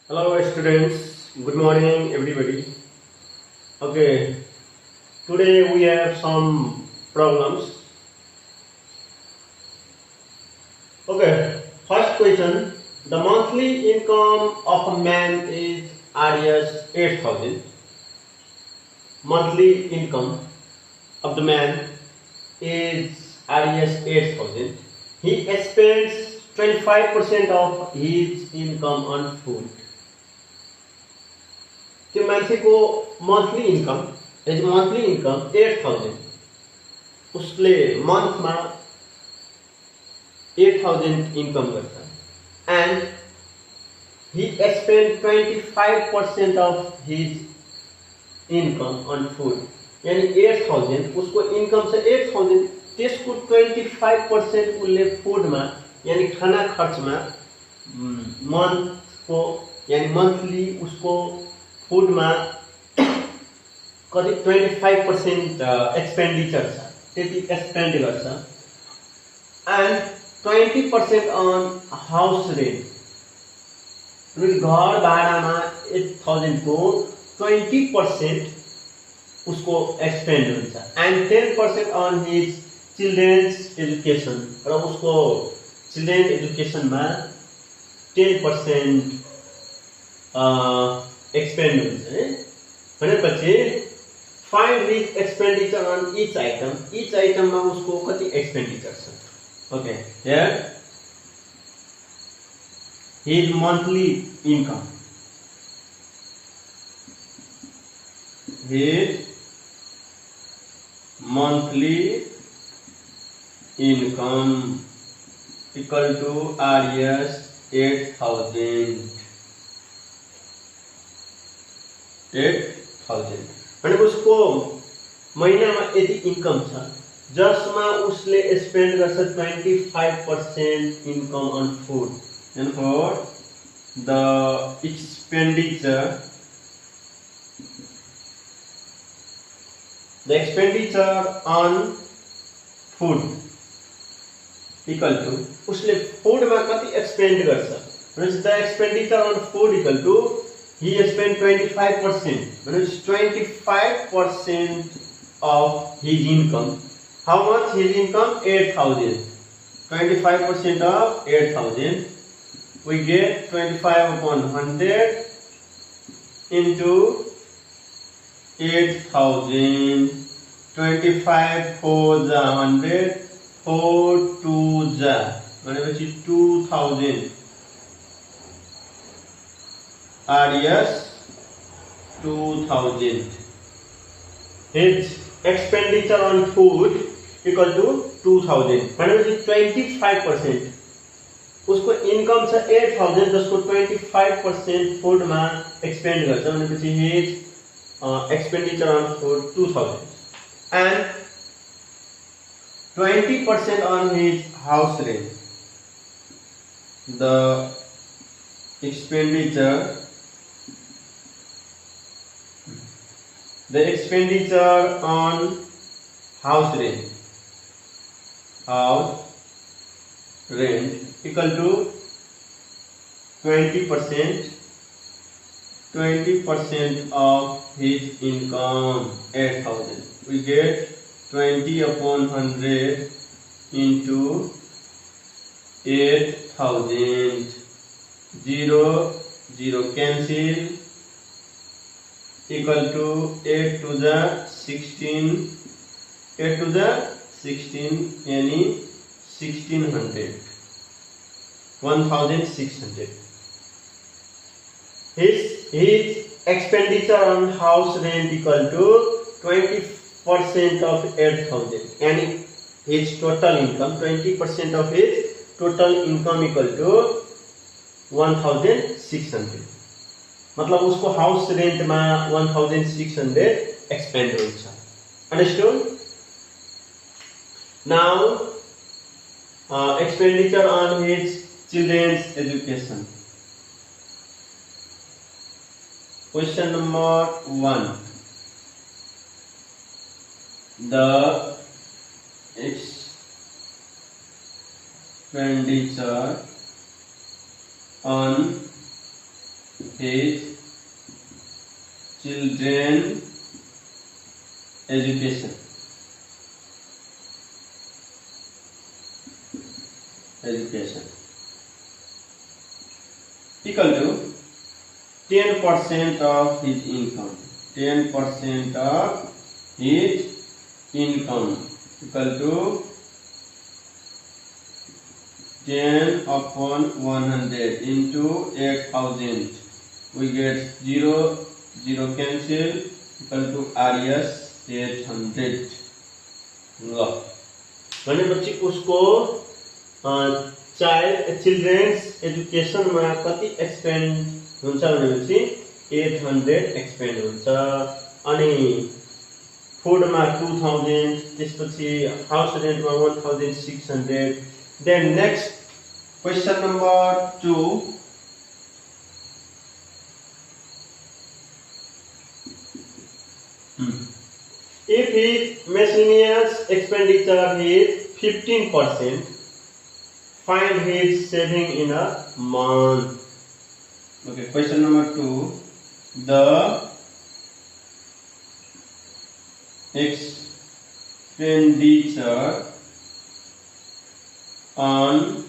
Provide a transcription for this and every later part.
Hello students, good morning everybody. Okay, today we have some problems. Okay, first question. The monthly income of a man is Rs 8,000. Monthly income of the man is Rs 8,000. He spends 25% of his income on food. त्यो मान्छेको monthly income 8,000 उसले मन्थमा 8,000 income गर्छ end he spent 25% of his income on food. यानी 8,000 उसको income छ 8,000 त्यसको 25% उसले फूडमा यानी खाना खर्चमा मन्थको यानी मन्थली उसको फूडमा कति 25% एक्सपेन्डिचर छ त्यति स्पेन्ड गर्छ एन्ड 20% अन हाउस रेन्ट घर भाडामा 8,000 को 20% उसको एक्सपेन्ड हुन्छ and 10% on his children's education र उसको चिल्ड्रेन एजुकेसनमा 10% एक्सपेन्ड हुन्छ है भनेपछि find his expenditure on each आइटममा उसको कति एक्सपेन्डिचर छ okay here his monthly income his monthly income equal to Rs 8,000 अनि उसको महिनामा यति इन्कम छ जसमा उसले स्पेन्ड गर्छ 25% income on food and for the expenditure on food equal to उसले फूडमा कति एक्सपेन्ड गर्छ भनेपछि the expenditure on food equal to he spent 25% भनेपछि 25% of his income. How much his income? 8,000. 25% of 8,000 we get 25 upon 100 into 8,000. 25 4 जा 100 4 2 जा भनेपछि 2,000 Rs 2,000. His expenditure on food equal to 2,000 भनेपछि 25% उसको इन्कम छ 8,000 जसको 25% फूडमा एक्सपेन्ड गर्छ भनेपछि his expenditure on food 2,000 and 20% on his house rent. The expenditure on house rent equal to 20% of his income 8,000 we get 20 upon 100 into 8,000 0 cancel equal to 8 to the 16 8 to the 16 यानी 1600 1600 his expenditure on house rent equal to 20% of 8,000 यानी his total income 20% of his total income equal to 1,600 मतलब उसको house रेन्टमा 1,600 expend हुन्छ understood now expenditure on his children's education. Question number 1. The expenditure on his children education equal to 10% of his income. 10% of his income equal to 10 upon 100 into 8,000. We get 0 cancel equal to RS 800. ल भनेपछि उसको children's एजुकेसनमा कति expend हुन्छ भनेपछि 800 expend हुन्छ अनि फूडमा 2000 त्यसपछि house रेन्टमा 1600. Then next question number 2. If his miscellaneous expenditure is 15%, find his saving in a month. Okay, question number 2. The expenditure on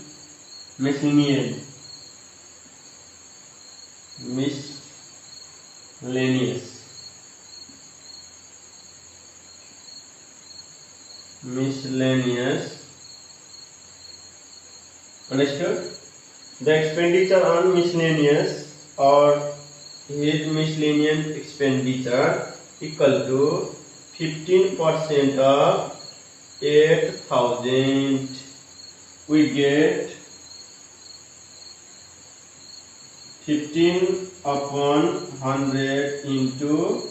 miscellaneous understood? The expenditure on miscellaneous or his miscellaneous expenditure equal to 15% of 8,000. We get 15 upon 100 into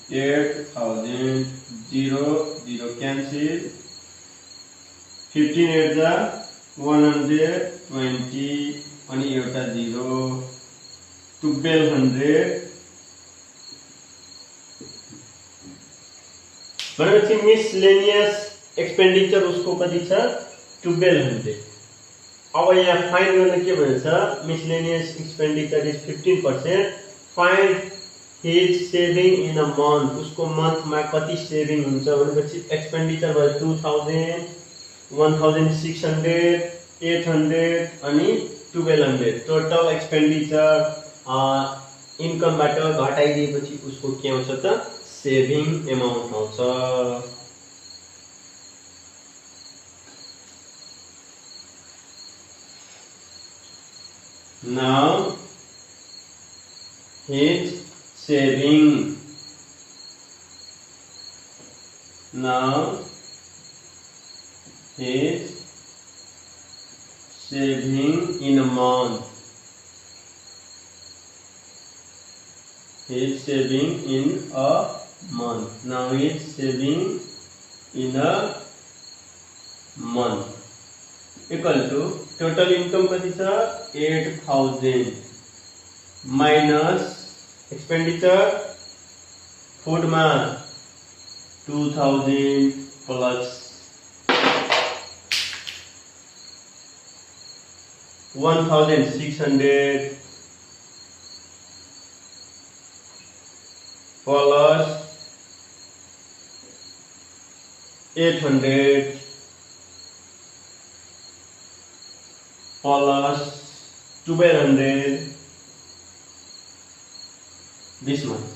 8,000. 0 cancel. 15 at the 120 and एउटा 0. 1200 भनेपछि miscellaneous expenditure उसको कति छ 1200. अब यहाँ find गर्न के भन्छ miscellaneous expenditure is 15%. Find his saving in a month. उसको मन्थमा कति सेभिङ हुन्छ भनेपछि एक्सपेन्डिचर भयो 2000 1600 800 अनि 1200. टोटल एक्सपेन्डिचर इन्कमबाट घटाइदिएपछि उसको के आउँछ त सेभिङ एमाउन्ट आउँछ. Now his saving. Now his saving in a month. His saving in a month. Now his saving in a month equal to total income कति छ 8,000 minus expenditure food मा 2,000 plus 1,600 plus 800 plus 1200 this month.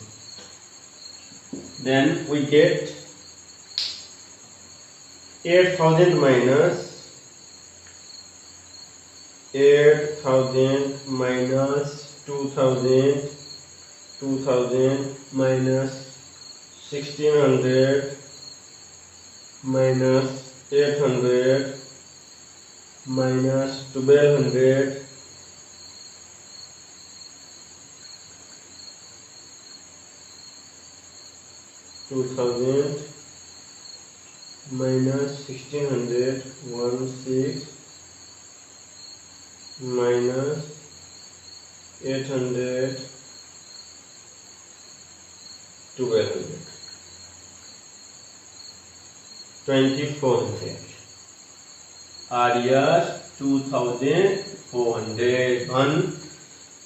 Then we get 8,000 minus 2,000 minus 1,600 minus 800 minus 1,200 2,000 minus 1,600 16 minus 800 1,200 2,400 RS 2,400 1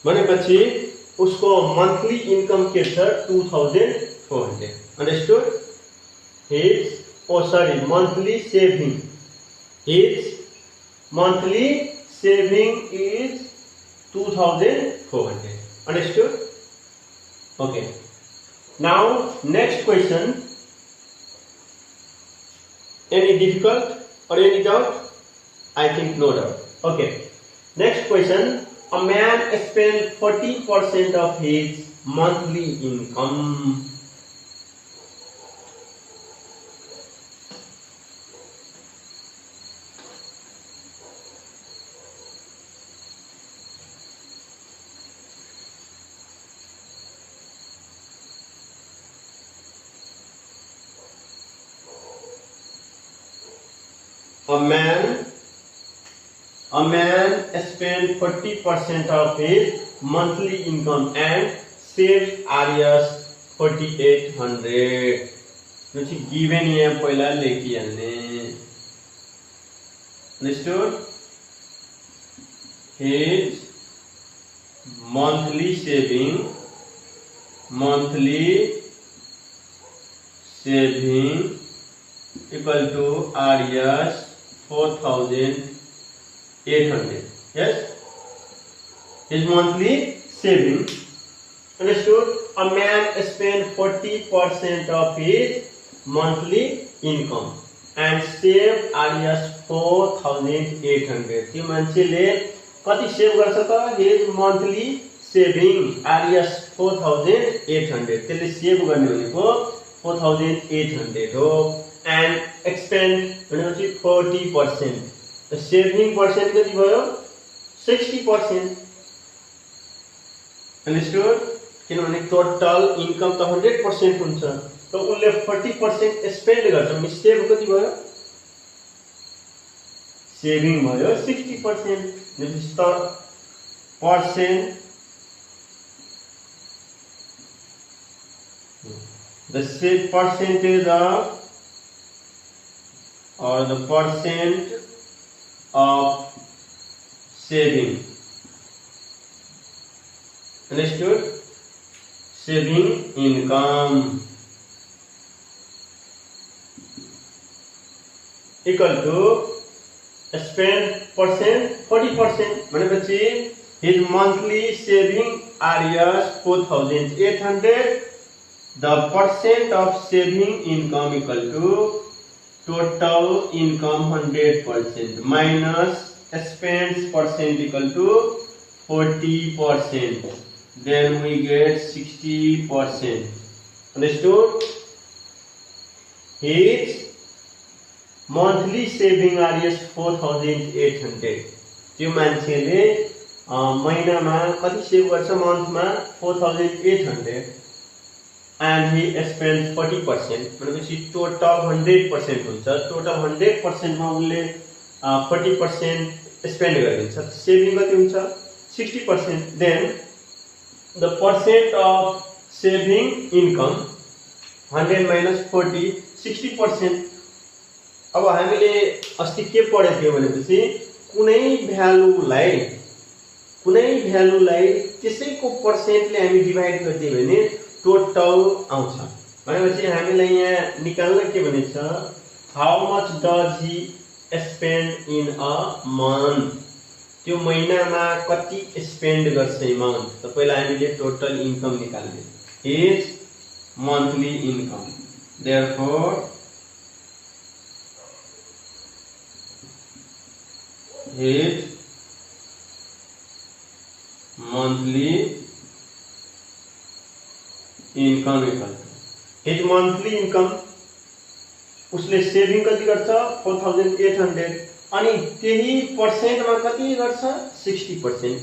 भनेपछि उसको monthly income के छ 2400 understood his monthly saving his monthly saving is 2400 understood okay now next question any difficult or any doubt I think no doubt okay next question a man spent 40% of his monthly income A man spends 40% of his monthly income and saves Rs 4800. जो चाहिँ given यहाँ पहिला लेखिहाल्ने. Understood? His monthly saving equal to Rs 4800. Yes, his monthly saving. Understood? A man spends 40% of his monthly income and save Rs 4800. त्यो मान्छेले कति save गर्छ त his monthly saving Rs 4800. त्यसले सेभ गर्ने भनेको 4800 हो. And expend भनेपछि 40%. The saving percent कति भयो 60%. Understood? किनभने टोटल इन्कम त 100% हुन्छ त उनले 40% स्पेन्ड गर्छ भने सेभ कति भयो सेभिङ भयो 60%. This the percent the percentage of or the percent of saving. Understood? Saving income equal to spend percent 40%. भनेपछि his monthly saving Rs 4800. The percent of saving income equal to total income 100% minus spends percent equal to 40%. Then we get 60%. Understood? His monthly saving Rs 4800. त्यो मान्छेले महिनामा कति save गर्छ मन्थमा 4800. And he spends 40%. भनेपछि total 100% हुन्छ. Total 100% मा उनले 40% spend गरिदिन्छ. सेभिङ कति हुन्छ 60%. Then the percent of saving income 100 minus 40 60%. अब हामीले अस्ति के पढेको थियौ भनेपछि कुनै भ्यालुलाई त्यसैको पर्सेन्टले हामी डिभाइड गरिदियो भने टोटल आउँछ. भनेपछि हामीलाई यहाँ निकाल्न के भनेछ how much does he spend in a month. त्यो महिनामा कति स्पेन्ड गर्छ मंथ. त पहिला हामीले टोटल इन्कम निकाल्ने his monthly income. Therefore his monthly income equal his monthly income. उसले सेभिङ कति गर्छ 4800 अनि त्यही पर्सेन्टमा कति गर्छ 60%.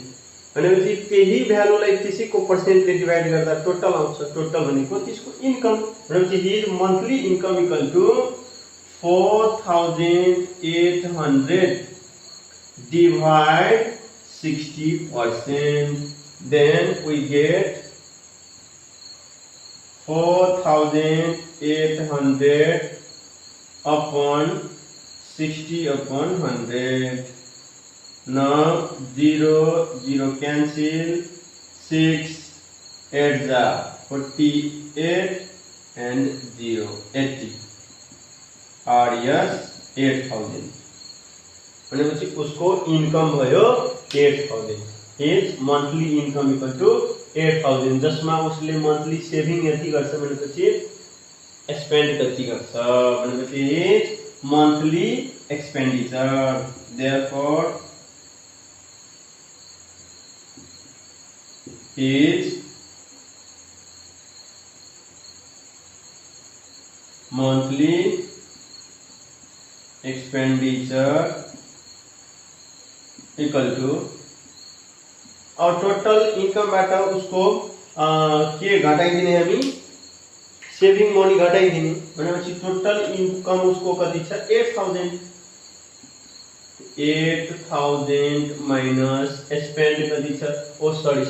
भनेपछि त्यही भ्यालुलाई त्यसैको पर्सेन्टले डिभाइड गर्दा टोटल आउँछ. टोटल भनेको त्यसको इन्कम. भनेपछि his monthly income equal to 4800 divide 60%. Then we get 4800 upon 60 upon 100. Now 0 0 cancel 6 8 जा 48 and 0 80 और यस 8000 भनेपछि उसको इन्कम भयो 8000 his monthly income equal to 8000 जसमा उसले मन्थली सेभिङ यति गर्छ भनेपछि स्पेन्ड कति गर्छ भनेपछि his monthly expenditure therefore his monthly expenditure equal to और टोटल इनकम बाट उसको के घटाइदिने हामी सेभिङ मनी घटाइदिने भनेपछि टोटल इनकम उसको कति छ 8000 माइनस स्पेन्ड कति छ ओ सरी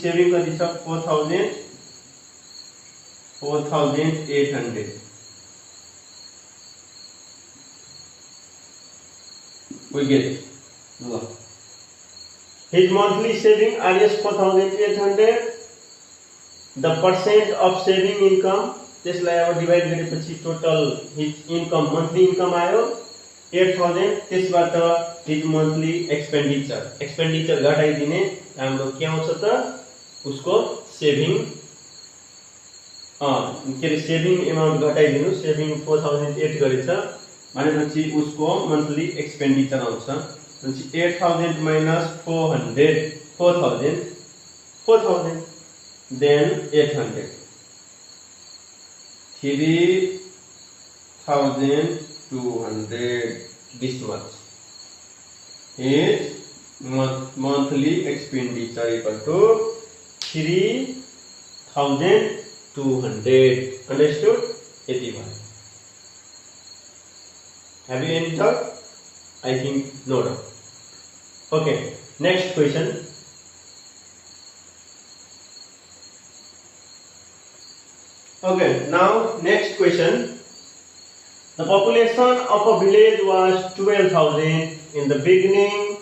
सेभिङ कति छ 4800 we get it. His monthly saving is 4800. The percent of saving income त्यसलाई अब डिवाइड गरेपछि total his income monthly income आयो 8000 त्यसबाट his monthly expenditure घटाइदिने हाम्रो के आउँछ त उसको सेभिङ के रे सेभिङ अमाउन्ट घटाइदिनु सेभिङ 4008 गरेछ भनेपछि उसको मन्थली एक्सपेन्डिचर आउँछ भनेपछि 8000 minus 4000 then 800 3200 this much is monthly expenditure equal to 3200 understood 81. Have you any doubt? I think no doubt. Okay, next question. Okay, now next question. The population of a village was 12,000 in the beginning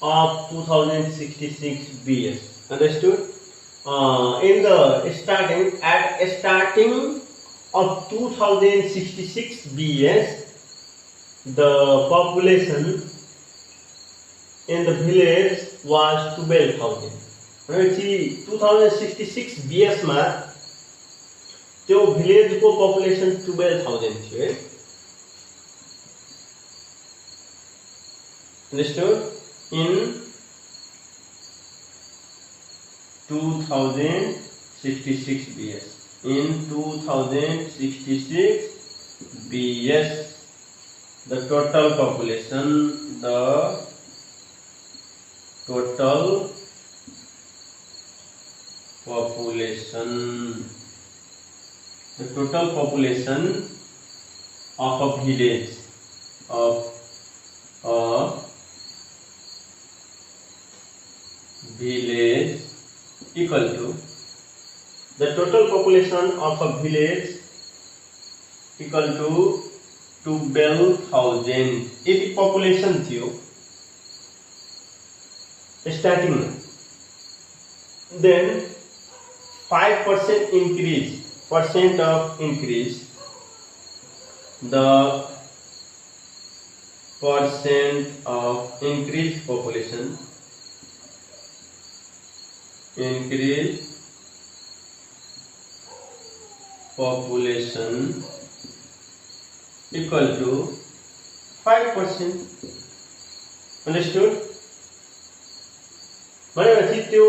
of 2066 BS. Understood? In the starting of 2066 BS, the population in the village was 12,000. भनेपछि 2066 BS मा त्यो village को population 12,000 थियो है. Understood? In 2066 BS. In 2066 BS. The total population of a village equal to the total population of a village equal to 12,000 यदि population थियो starting में then 5% increase the percent of increased population equal to 5%. Understood? भनेपछि त्यो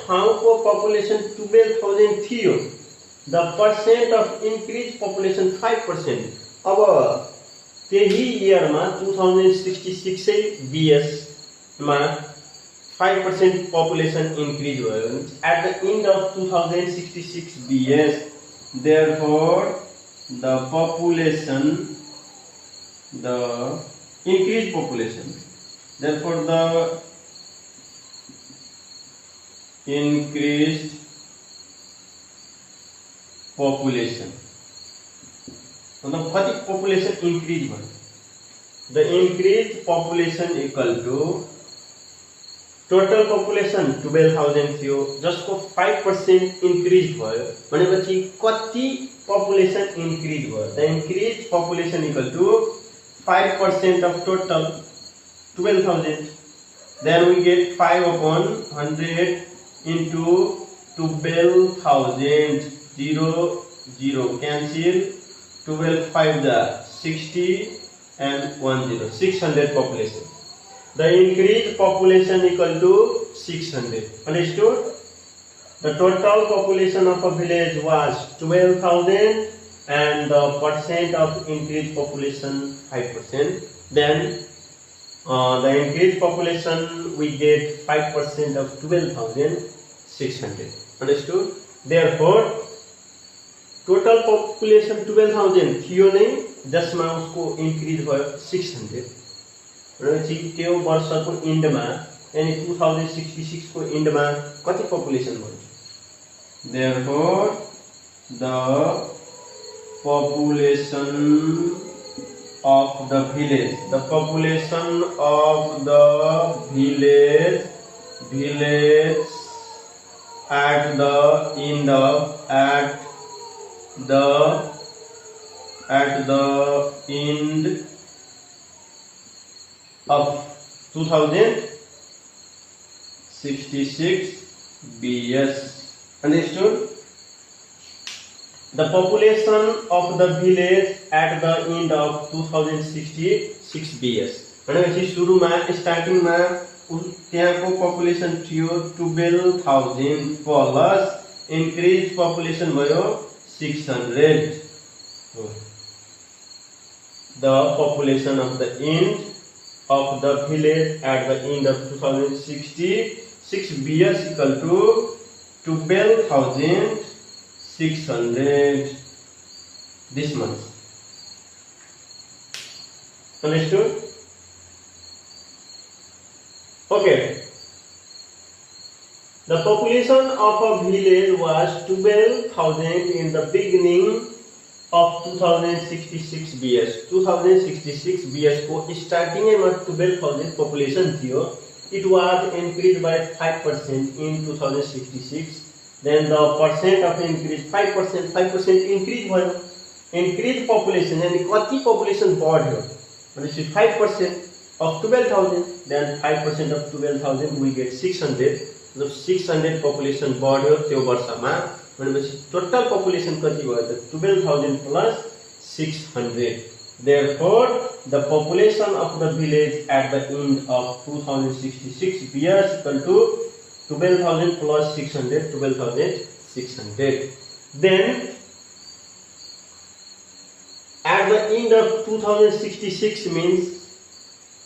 ठाउँको population 12,000 थियो. The percent of increased population 5%. अब त्यही year मा 2066 BS मा 5% population increase भयो. At the end of 2066 BS, therefore the increased population, therefore the increased population, मतलब कति population increase भयो. The increased population equal to total population 12,000 थियो जसको 5% इन्क्रिज भयो भनेपछि कति पपुलेसन इन्क्रिज भयो the increase population equal to 5% of total 12,000 then we get 5 upon 100 into 12,000 0 0 cancel 12 5 the 60 and 1 0 600 population. The increased population equal to 600. Understood? The total population of a village was 12,000 and the percent of increased population 5%. Then the increased population we get 5% of 12,600. Understood? Therefore, total population 12,000 थियो नै जसमा उसको increase भयो 600. भनेपछि त्यो वर्षको इन्डमा यानी 2066 को इन्डमा कति पपुलेसन भयो therefore the population of the village at the end of 2066 BS. Understood? The population of the village at the end of 2066 BS. भनेपछि सुरुमा स्टार्टिङमा त्यहाँको पपुलेसन थियो 12,000 प्लस इन्क्रिज पपुलेसन भयो 600. The population of the end of the village at the end of 2066 BS equal to 12,600 this month. Understood? Okay. The population of a village was 12,000 in the beginning of 2066 BS. 2066 BS को starting में 12,000 population थियो. It was increased by 5% in 2066. Then the percent of increase 5% increase भयो. Increased population यानी कति population बढ्यो भनेपछि 5% of 12,000. Then 5% of 12,000 we get 600. मतलब 600 population बढ्यो त्यो वर्षमा भनेपछि टोटल पपुलेसन कति भयो त 12,000 plus 600. Therefore, the population of the village at the end of 2066 years equal to 12,000 plus 600, 12,600. Then, at the end of 2066 means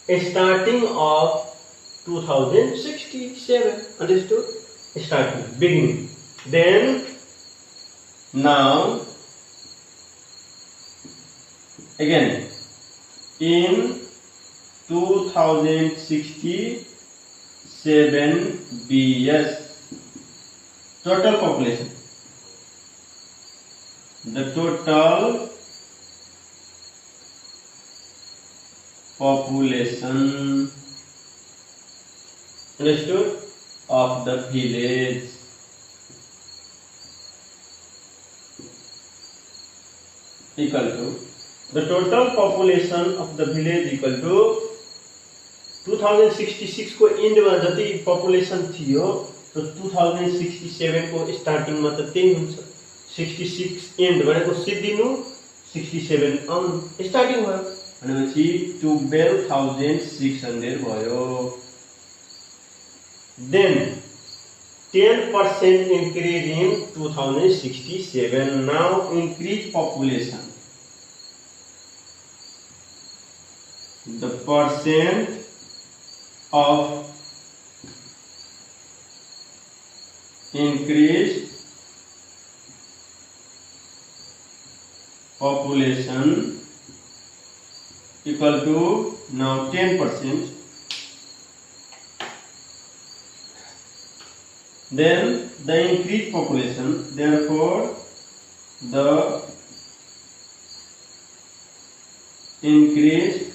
a starting of 2067. Understood? Starting, beginning. Then, now, again, in 2067 BS, total population, the total population, understood, of the village equal to the total population of the village equal to 2066 को end मा जति population थियो तो 2067 को starting मा त त्यही हुन्छ 66 एन्ड भनेको सिद्धिनु 67 स्टार्टिङ भयो भनेपछि 12,600 भयो. Then 10% increase in 2067. Now increase population. The percent of increased population equal to now 10%. Then the increased population, therefore the increased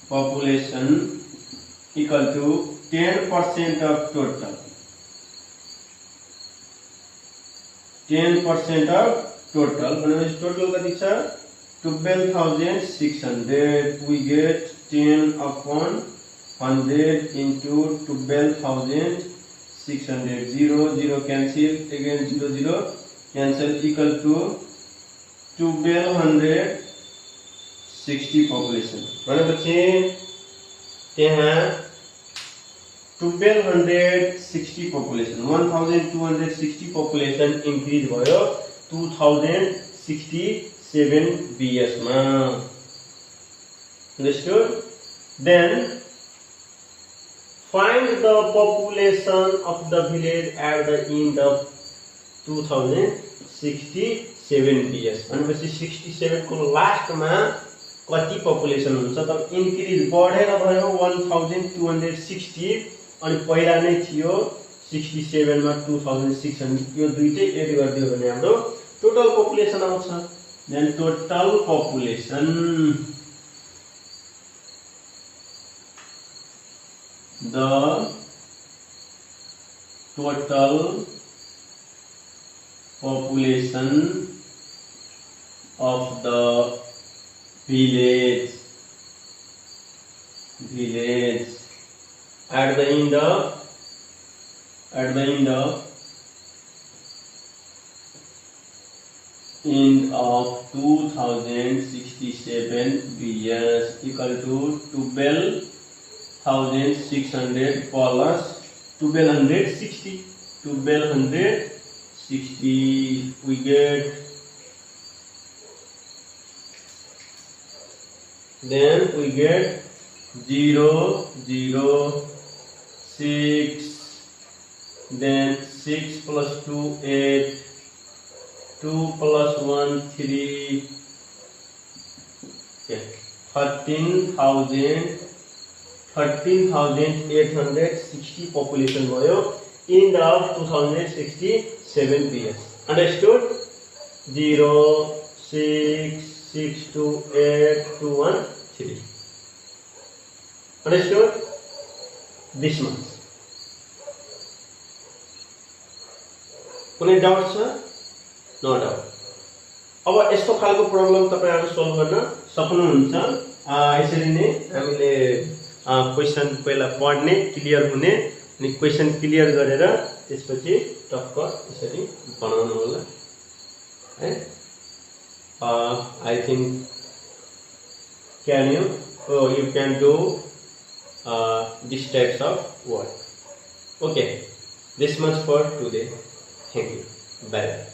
population equal to 10% of total. 10% of total. When total कति छ 12,600. We get 10 upon 100 into 12,600. 0 0 cancel, again 0 0 cancel, equal to 1260 population. भनेपछि त्यहाँ 1260 population, 1260 population increase भयो 2067 BS मा. Understood? Then find the population of the village at the end of 2067 BS. भनेपछि 67 को last मा कति पपुलेसन हुन्छ त इन्क्रिज बढेर भयो 1260 अनि पहिला नै थियो 67 मा 2600. यो दुईटै एड गरिदियो भने हाम्रो टोटल पपुलेसन आउँछ. Then total population the total population of the village at the end of 2067 BS equal to 12,600 plus 1260. 1260 we get. Then we get 0 0 6, then 6 plus 2 8, 2 plus 1 3, okay. 13,860 population भयो end of 2067 BS. Understood? 0 6 6 2 8 2 1 3. Understood? This much. कुनै doubt छ? No doubt. अब यस्तो खालको problem तपाईहरु solve गर्न सक्नुहुन्छ. यसरी नै हामीले क्वेशन पहिला पढ्ने, क्लियर हुने, अनि क्वेशन क्लियर गरेर त्यसपछि टक्क यसरी बनाउनु होला है. I think you can do these types of work. Okay, this much for today. Thank you. Bye.